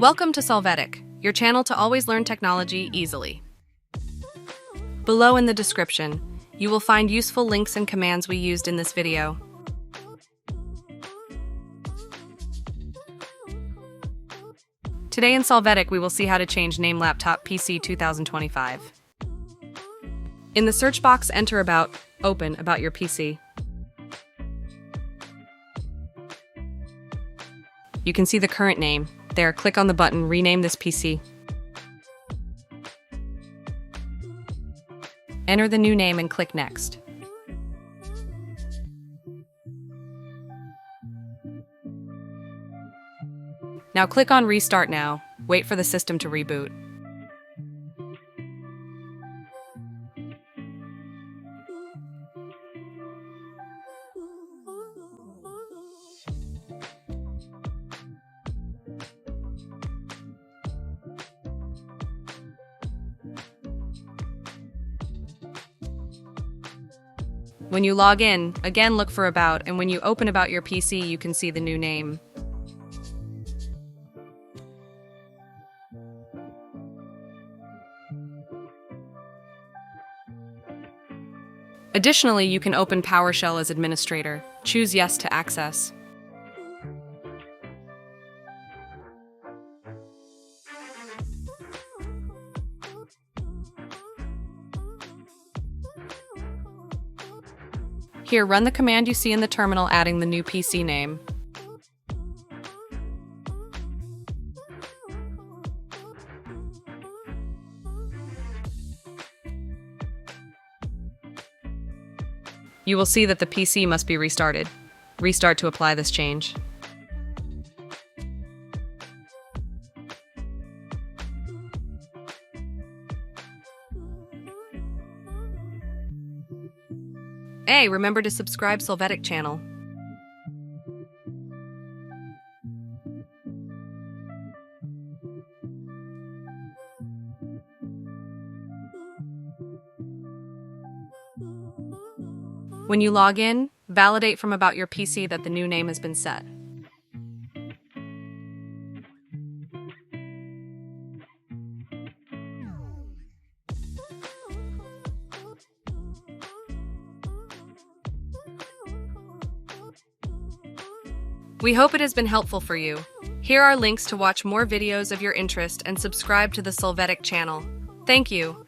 Welcome to Solvetic, your channel to always learn technology easily. Below in the description, you will find useful links and commands we used in this video. Today in Solvetic, we will see how to change name laptop PC 2025. In the search box, enter open about your PC. You can see the current name. There, click on the button, rename this PC. Enter the new name and click Next. Now click on Restart Now. Wait for the system to reboot. When you log in, again look for About, and when you open About your PC, you can see the new name. Additionally, you can open PowerShell as administrator. Choose Yes to access. Here, run the command you see in the terminal adding the new PC name. You will see that the PC must be restarted. Restart to apply this change. Hey, remember to subscribe Solvetic channel. When you log in, validate from About your PC that the new name has been set. We hope it has been helpful for you. Here are links to watch more videos of your interest and subscribe to the Solvetic channel. Thank you.